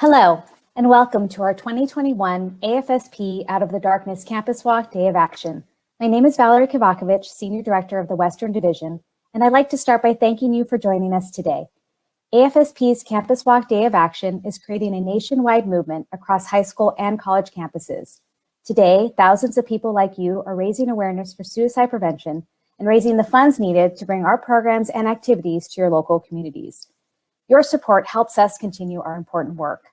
Hello, and welcome to our 2021 AFSP Out of the Darkness Campus Walk Day of Action. My name is Valerie Kovakovich, Senior Director of the Western Division, and I'd like to start by thanking you for joining us today. AFSP's Campus Walk Day of Action is creating a nationwide movement across high school and college campuses. Today, thousands of people like you are raising awareness for suicide prevention and raising the funds needed to bring our programs and activities to your local communities. Your support helps us continue our important work.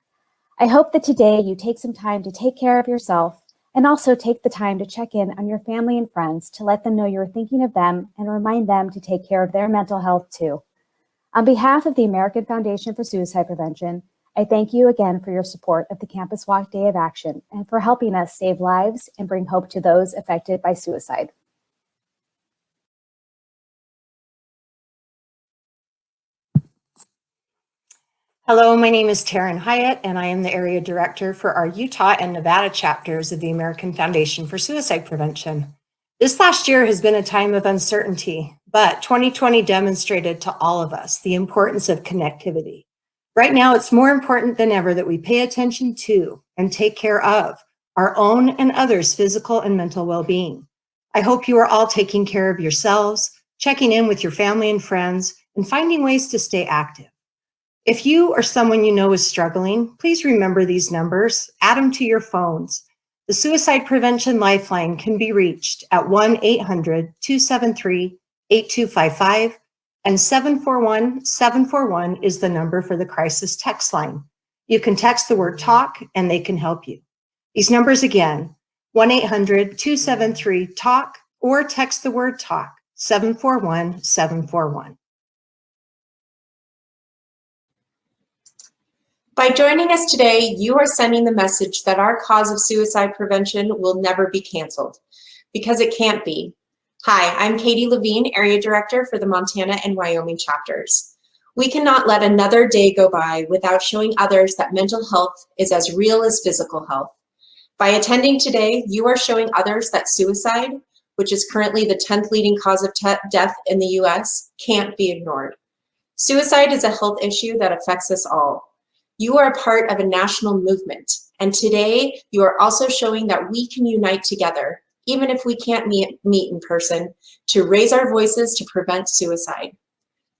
I hope that today you take some time to take care of yourself and also take the time to check in on your family and friends to let them know you're thinking of them and remind them to take care of their mental health too. On behalf of the American Foundation for Suicide Prevention, I thank you again for your support of the Campus Walk Day of Action and for helping us save lives and bring hope to those affected by suicide. Hello, my name is Taryn Hyatt, and I am the Area Director for our Utah and Nevada chapters of the American Foundation for Suicide Prevention. This last year has been a time of uncertainty, but 2020 demonstrated to all of us the importance of connectivity. Right now, it's more important than ever that we pay attention to and take care of our own and others' physical and mental well-being. I hope you are all taking care of yourselves, checking in with your family and friends, and finding ways to stay active. If you or someone you know is struggling, please remember these numbers, add them to your phones. The Suicide Prevention Lifeline can be reached at 1-800-273-8255, and 741-741 is the number for the crisis text line. You can text the word TALK and they can help you. These numbers again, 1-800-273-TALK or text the word TALK, 741-741. By joining us today, you are sending the message that our cause of suicide prevention will never be canceled, because it can't be. Hi, I'm Katie Levine, Area Director for the Montana and Wyoming chapters. We cannot let another day go by without showing others that mental health is as real as physical health. By attending today, you are showing others that suicide, which is currently the 10th leading cause of death in the US, can't be ignored. Suicide is a health issue that affects us all. You are a part of a national movement, and today you are also showing that we can unite together, even if we can't meet in person, to raise our voices to prevent suicide.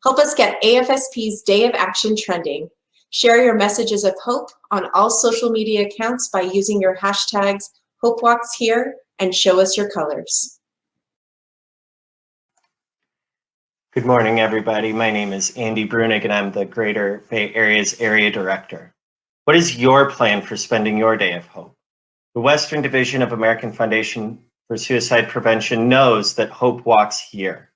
Help us get AFSP's Day of Action trending. Share your messages of hope on all social media accounts by using your hashtags HopeWalksHere and Show Us Your Colors. Good morning, everybody. My name is Andy Brunig, and I'm the Greater Bay Area's Area Director. What is your plan for spending your day of hope? The Western Division of American Foundation for Suicide Prevention knows that hope walks here.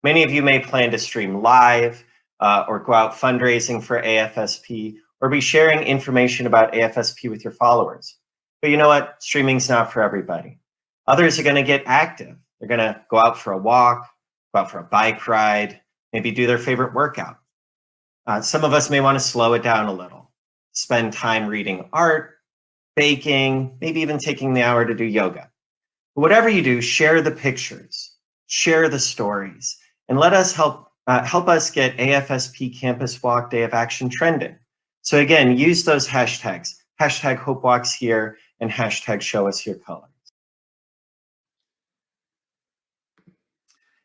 Many of you may plan to stream live or go out fundraising for AFSP or be sharing information about AFSP with your followers. But you know what? Streaming's not for everybody. Others are going to get active. They're going to go out for a walk, go out for a bike ride, maybe do their favorite workout. Some of us may want to slow it down a little, spend time reading art, baking, maybe even taking the hour to do yoga. But whatever you do, share the pictures, share the stories, and let us help us get AFSP Campus Walk Day of Action trending. So again, use those hashtags, hashtag HopeWalksHere and hashtag Show Us Your Colors.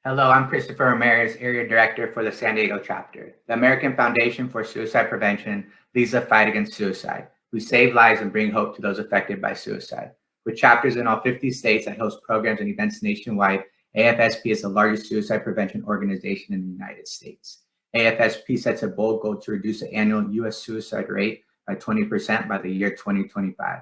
Hello, I'm Christopher Ramirez, Area Director for the San Diego chapter. The American Foundation for Suicide Prevention leads the fight against suicide. We save lives and bring hope to those affected by suicide. With chapters in all 50 states that host programs and events nationwide, AFSP is the largest suicide prevention organization in the United States. AFSP sets a bold goal to reduce the annual U.S. suicide rate by 20% by the year 2025.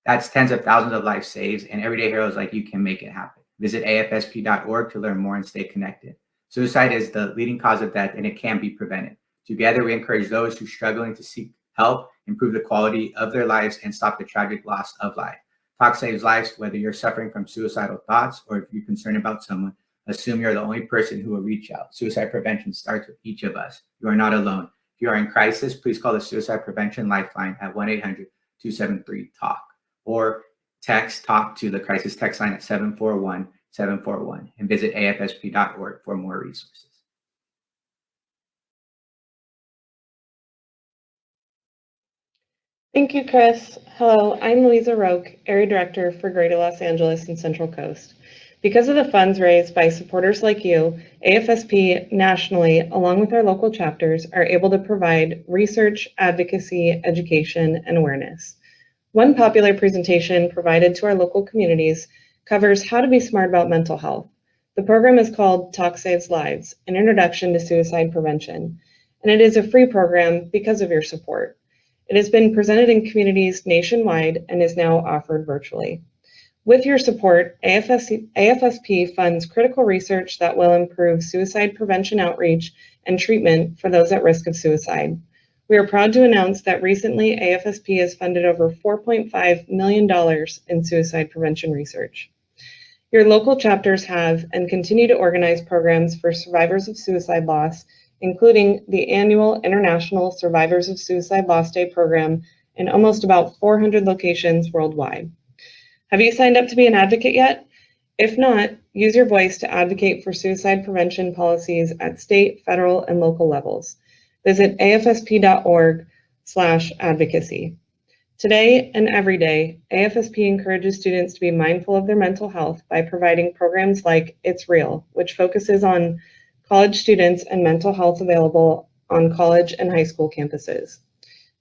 That's tens of thousands of lives saved, and everyday heroes like you can make it happen. Visit afsp.org to learn more and stay connected. Suicide is the leading cause of death, and it can be prevented. Together, we encourage those who are struggling to seek help, improve the quality of their lives, and stop the tragic loss of life. Talk saves lives. Whether you're suffering from suicidal thoughts or if you're concerned about someone, assume you're the only person who will reach out. Suicide prevention starts with each of us. You are not alone. If you are in crisis, please call the Suicide Prevention Lifeline at 1-800-273-TALK or text TALK to the crisis text line at 741-741 and visit afsp.org for more resources. Thank you, Chris. Hello, I'm Louisa Roque, Area Director for Greater Los Angeles and Central Coast. Because of the funds raised by supporters like you, AFSP nationally, along with our local chapters, are able to provide research, advocacy, education, and awareness. One popular presentation provided to our local communities covers how to be smart about mental health. The program is called Talk Saves Lives, an introduction to suicide prevention, and it is a free program because of your support. It has been presented in communities nationwide and is now offered virtually. With your support, AFSP funds critical research that will improve suicide prevention outreach and treatment for those at risk of suicide. We are proud to announce that recently AFSP has funded over $4.5 million in suicide prevention research. Your local chapters have and continue to organize programs for survivors of suicide loss, including the annual International Survivors of Suicide Loss Day program in almost about 400 locations worldwide. Have you signed up to be an advocate yet? If not, use your voice to advocate for suicide prevention policies at state, federal, and local levels. Visit afsp.org/advocacy. Today and every day, AFSP encourages students to be mindful of their mental health by providing programs like It's Real, which focuses on college students and mental health available on college and high school campuses.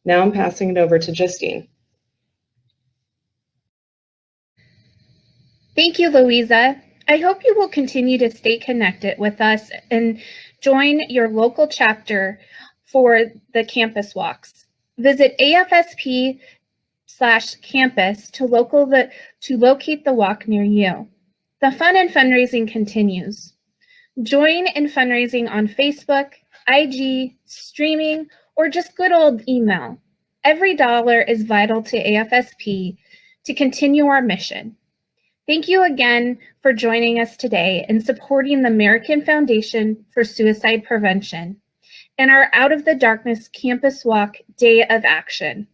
Now I'm passing it over to Justine. Thank you, Louisa. I hope you will continue to stay connected with us and join your local chapter for the campus walks. Visit AFSP/campus to locate the walk near you. The fun and fundraising continues. Join in fundraising on Facebook, IG, streaming, or just good old email. Every dollar is vital to AFSP to continue our mission. Thank you again for joining us today and supporting the American Foundation for Suicide Prevention and our Out of the Darkness Campus Walk Day of Action.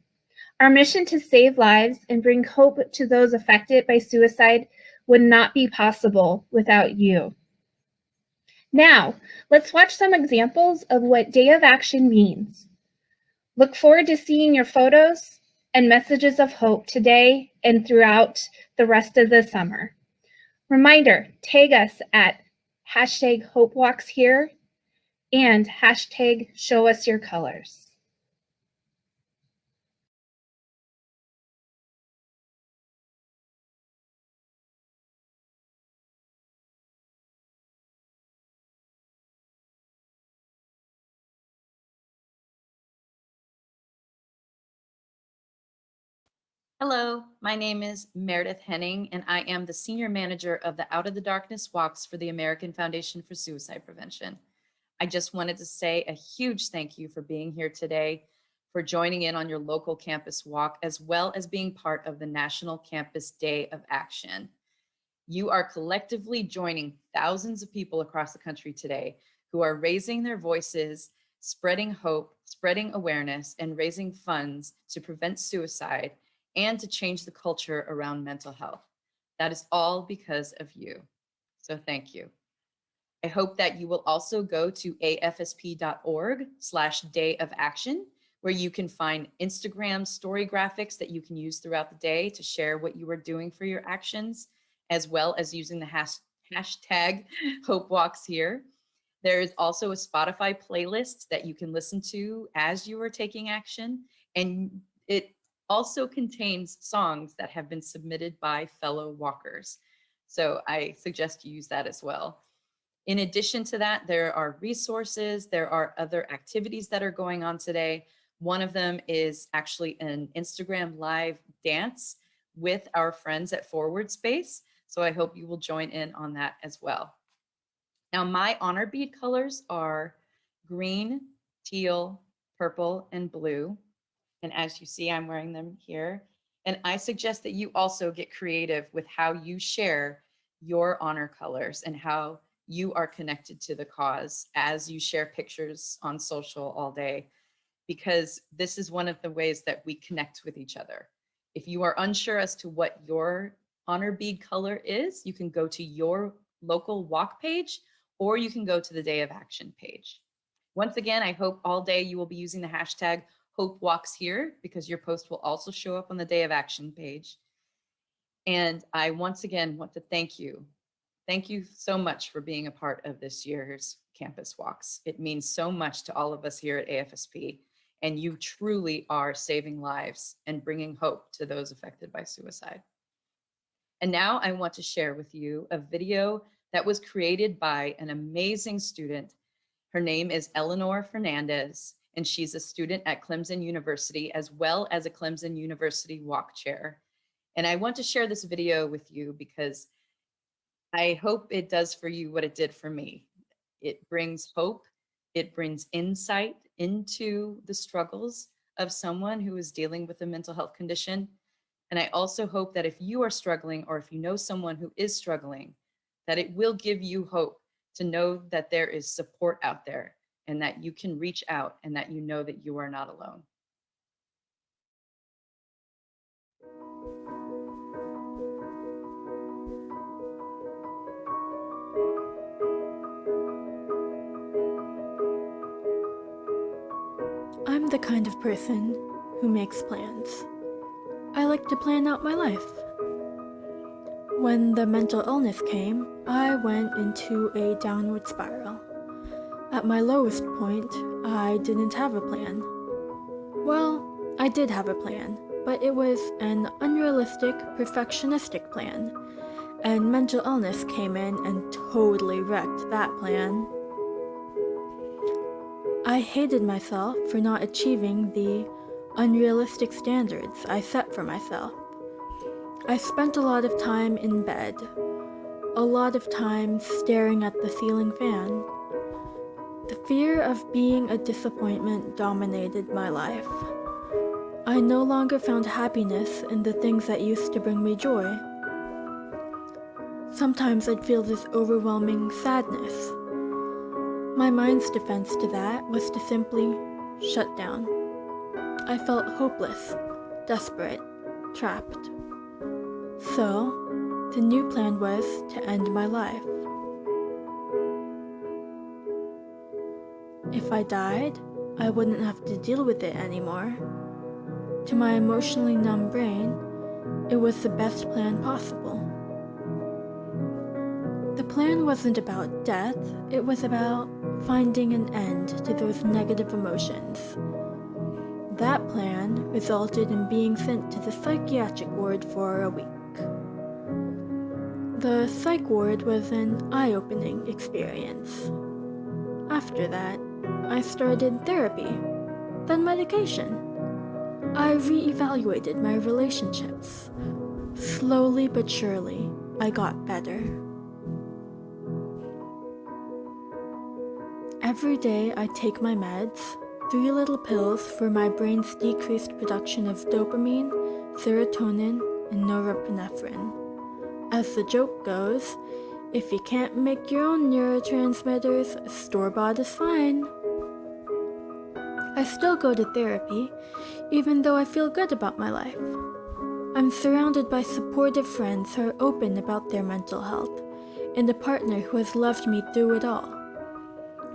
Our mission to save lives and bring hope to those affected by suicide would not be possible without you. Now, let's watch some examples of what Day of Action means. Look forward to seeing your photos and messages of hope today and throughout the rest of the summer. Reminder, tag us at #HopeWalksHere and #ShowUsYourColors. Hello, my name is Meredith Henning, and I am the Senior Manager of the Out of the Darkness Walks for the American Foundation for Suicide Prevention. I just wanted to say a huge thank you for being here today, for joining in on your local campus walk, as well as being part of the National Campus Day of Action. You are collectively joining thousands of people across the country today who are raising their voices, spreading hope, spreading awareness, and raising funds to prevent suicide and to change the culture around mental health. That is all because of you. So thank you. I hope that you will also go to afsp.org/day of action, where you can find Instagram story graphics that you can use throughout the day to share what you are doing for your actions, as well as using the hashtag HopeWalksHere. There is also a Spotify playlist that you can listen to as you are taking action, and it also contains songs that have been submitted by fellow walkers. So I suggest you use that as well. In addition to that, there are resources, there are other activities that are going on today. One of them is actually an Instagram live dance with our friends at Forward Space. So I hope you will join in on that as well. Now, my honor bead colors are green, teal, purple, and blue. And as you see, I'm wearing them here. And I suggest that you also get creative with how you share your honor colors and how you are connected to the cause as you share pictures on social all day, because this is one of the ways that we connect with each other. If you are unsure as to what your honor bead color is, you can go to your local walk page, or you can go to the Day of Action page. Once again, I hope all day you will be using the hashtag Hope Walks Here, because your post will also show up on the Day of Action page. And I once again want to thank you. Thank you so much for being a part of this year's Campus Walks. It means so much to all of us here at AFSP, and you truly are saving lives and bringing hope to those affected by suicide. And now I want to share with you a video that was created by an amazing student. Her name is Eleanor Fernandez, and she's a student at Clemson University, as well as a Clemson University Walk Chair. And I want to share this video with you because I hope it does for you what it did for me. It brings hope. It brings insight into the struggles of someone who is dealing with a mental health condition. And I also hope that if you are struggling, or if you know someone who is struggling, that it will give you hope to know that there is support out there and that you can reach out and that you know that you are not alone. I'm the kind of person who makes plans. I like to plan out my life. When the mental illness came, I went into a downward spiral. At my lowest point, I didn't have a plan. Well, I did have a plan, but it was an unrealistic, perfectionistic plan. And mental illness came in and totally wrecked that plan. I hated myself for not achieving the unrealistic standards I set for myself. I spent a lot of time in bed, a lot of time staring at the ceiling fan. The fear of being a disappointment dominated my life. I no longer found happiness in the things that used to bring me joy. Sometimes I'd feel this overwhelming sadness. My mind's defense to that was to simply shut down. I felt hopeless, desperate, trapped. So, the new plan was to end my life. If I died, I wouldn't have to deal with it anymore. To my emotionally numb brain, it was the best plan possible. The plan wasn't about death, it was about finding an end to those negative emotions. That plan resulted in being sent to the psychiatric ward for a week. The psych ward was an eye-opening experience. After that, I started therapy, then medication. I re-evaluated my relationships. Slowly but surely, I got better. Every day I take my meds, 3 little pills for my brain's decreased production of dopamine, serotonin, and norepinephrine. As the joke goes, if you can't make your own neurotransmitters, store-bought is fine. I still go to therapy, even though I feel good about my life. I'm surrounded by supportive friends who are open about their mental health, and a partner who has loved me through it all.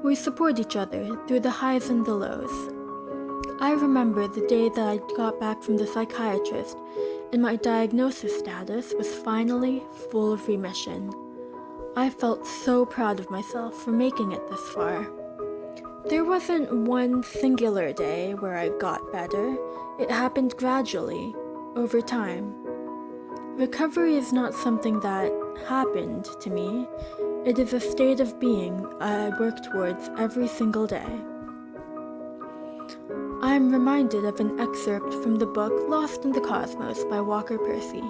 We support each other through the highs and the lows. I remember the day that I got back from the psychiatrist and my diagnosis status was finally full of remission. I felt so proud of myself for making it this far. There wasn't one singular day where I got better. It happened gradually, over time. Recovery is not something that happened to me. It is a state of being I work towards every single day. I am reminded of an excerpt from the book Lost in the Cosmos by Walker Percy,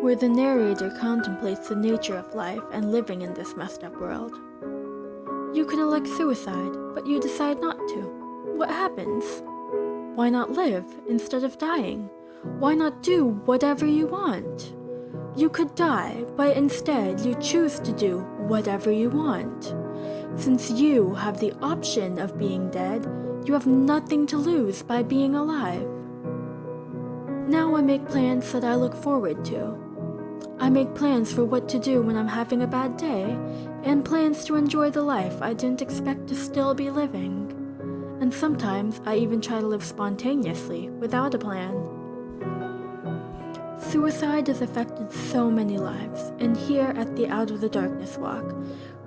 where the narrator contemplates the nature of life and living in this messed up world. You can elect suicide, but you decide not to. What happens? Why not live instead of dying? Why not do whatever you want? You could die, but instead you choose to do whatever you want. Since you have the option of being dead, you have nothing to lose by being alive. Now I make plans that I look forward to. I make plans for what to do when I'm having a bad day, and plans to enjoy the life I didn't expect to still be living. And sometimes I even try to live spontaneously, without a plan. Suicide has affected so many lives, and here at the Out of the Darkness Walk,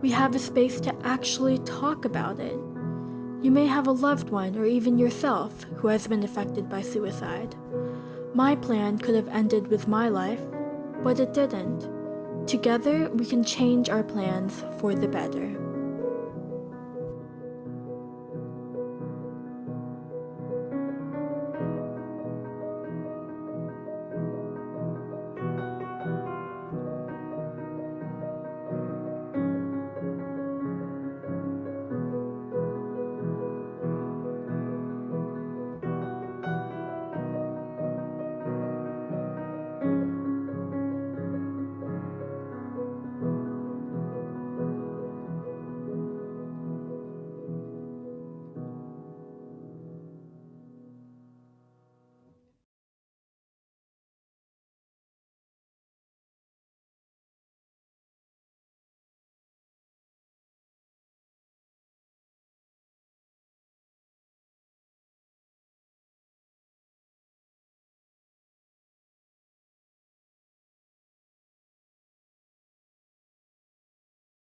we have a space to actually talk about it. You may have a loved one or even yourself who has been affected by suicide. My plan could have ended with my life, but it didn't. Together, we can change our plans for the better.